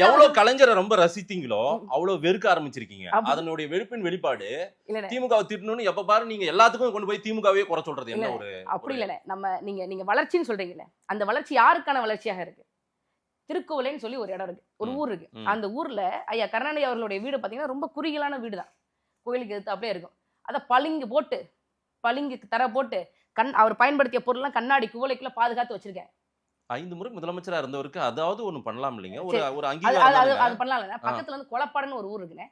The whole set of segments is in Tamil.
எவ்வளவு கலைஞரை ரொம்ப ரசித்தீங்களோ அவ்வளவு வெறுக்க ஆரம்பிச்சிருக்கீங்க. அதனுடைய வெறுப்பின் வெளிப்பாடு திமுகவை திட்டணும்னு எப்ப பாரு நீங்க எல்லாத்துக்கும் கொண்டு போய் திமுகவே குறை சொல்றது என்ன ஒரு அப்படி இல்ல. நம்ம நீங்க வளர்ச்சின்னு சொல்றீங்கல்ல, அந்த வளர்ச்சி யாருக்கான வளர்ச்சியாக இருக்கு? திருக்கோவிலைன்னு சொல்லி ஒரு இடம் இருக்கு, ஒரு ஊர் இருக்கு. அந்த ஊர்ல ஐயா கருணாநிதி அவர்களுடைய வீடு பாத்தீங்கன்னா ரொம்ப குறுகலான வீடு தான், கோயிலுக்கு எடுத்து அப்படியே இருக்கும். அதை பளிங்கு தர போட்டு அவர் பயன்படுத்திய பொருள்லாம் கண்ணாடி குவளைக்குள்ள பாதுகாத்து வச்சிருக்கேன். 5 முறை முதலமைச்சரா இருந்தவருக்கு அதாவது ஒண்ணு பண்ணலாம் இல்லைங்க, ஒரு அது அங்கீகாரம் பண்ணலாம். பக்கத்துல வந்து கொலப்பாடுன்னு ஒரு ஊர் இருக்குங்க,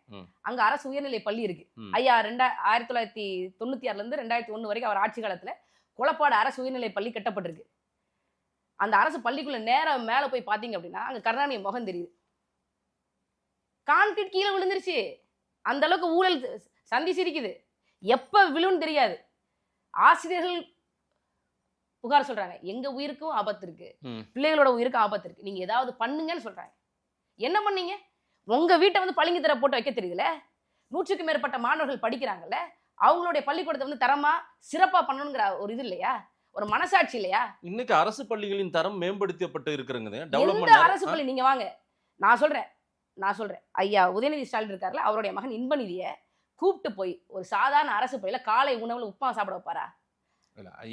அங்க அரசு உயர்நிலை பள்ளி இருக்கு. ஐயா 1996ல இருந்து 2001 வரைக்கும் அவர் ஆட்சி காலத்துல கொலப்பாடு அரசு உயர்நிலை பள்ளி கட்டப்பட்டிருக்கு. அந்த அரசு பள்ளிக்குள்ள நேரம் மேல போய் பாத்தீங்க அப்படின்னா அங்க கருணாநிதி முகம் தெரியுது. கான்கிரீட் கீழே விழுந்துருச்சு, அந்த அளவுக்கு ஊழல் சந்தி சிரிக்குது. எப்ப விழுன்னு தெரியாது. ஆசிரியர்கள் புகார் சொல்றாங்க, எங்க உயிருக்கும் ஆபத்து இருக்கு, பிள்ளைகளோட உயிருக்கும் ஆபத்து இருக்கு, நீங்க ஏதாவது பண்ணுங்கன்னு சொல்றாங்க. என்ன பண்ணீங்க? உங்க வீட்டை வந்து பளிங்கு தர போட்டு வைக்க தெரியுதுல, 100க்கும் மேற்பட்ட மாணவர்கள் படிக்கிறாங்கல்ல, அவங்களுடைய பள்ளிக்கூடத்தை வந்து தரமா சிறப்பா பண்ணணுங்கிற ஒரு இது இல்லையா, ஒரு மனசாட்சி இல்லையா? இன்னைக்கு அரசு பள்ளிகளின் தரம் மேம்படுத்தப்பட்டு இருக்குங்க. எந்த அரசு பள்ளி நீங்க வாங்க, நான் சொல்றேன் ஐயா உதயநிதி ஸ்டாலின் இருக்காருல்ல, அவருடைய மகன் இன்பநிதியை கூப்பிட்டு போய் ஒரு சாதாரண அரசு பள்ளியில காலை உணவுல உப்புமா சாப்பிட வைப்பாரா?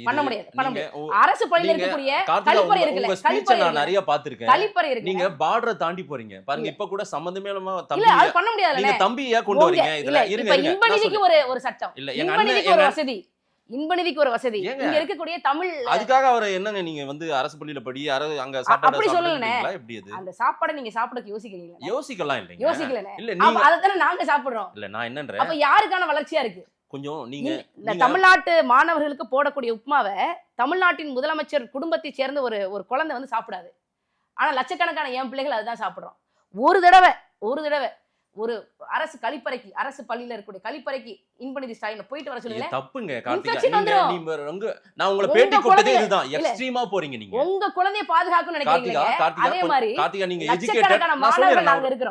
பண்ண முடியாது. அரசு பள்ளியில இருக்கக்கூடிய கழிப்பறை இருக்குல்ல, நான் நிறைய பாத்துர்க்கேன், கழிப்பறை இருக்கு. நீங்க பார்டரை தாண்டி போறீங்க பாருங்க. இப்ப கூட சம்பந்தமே இல்லாம இல்ல அது பண்ண முடியாது. நீங்க தம்பியா கொண்டு வரீங்க. இதுல இருங்க, இன்பநிதிக்கு ஒரு சட்டம், இன்பநிதிக்கு ஒரு வசதி, இன்பநிதிக்கு ஒரு வசதி இங்க இருக்கக்கூடிய தமிழ். அதுக்காக அவர் என்னங்க நீங்க வந்து அரசு பள்ளியில படி அங்க சாப்பாடு அப்படி சொல்லலனே, எப்படி அது அந்த சாப்பாடை நீங்க சாப்பிடக்கு யோசிக்கிறீங்களா? யோசிக்கலாம் இல்லைங்க, யோசிக்கலனே. இல்ல நீங்க அத தான நாங்க சாப்பிடுறோம். இல்ல நான் என்னன்றேன், அப்ப யாருக்கான வளர்ச்சியா இருக்கு? கொஞ்சம் நீங்க தமிழ்நாட்டு மாணவர்களுக்கு போடக்கூடிய உப்புமாவை தமிழ்நாட்டின் முதலமைச்சர் குடும்பத்தை சேர்ந்த ஒரு குழந்தை வந்து சாப்பிடாது. ஆனா லட்சக்கணக்கான என் பிள்ளைகள் அதுதான் சாப்பிடுறோம். ஒரு தடவை ஒரு அரசு கழிப்பறைக்கு, அரசு பள்ளியில இருக்கக்கூடிய கழிப்பறைக்கு இன்பநிதி ஸ்டாலின் போயிட்டு வர சொல்லுங்க. தப்புங்க கார்த்திகா, நான் உங்களை பேட்டி கொடுத்ததே இதுதான். எக்ஸ்ட்ரீமா போறீங்க நீங்க. உங்க குழந்தையை பாதுகாக்கணும்னு நினைக்கிறீங்க. அதே மாதிரி கார்த்திகா நீங்க எஜுகேட்டட், நான் சொல்றேன், நாங்க இருக்கிறோம்.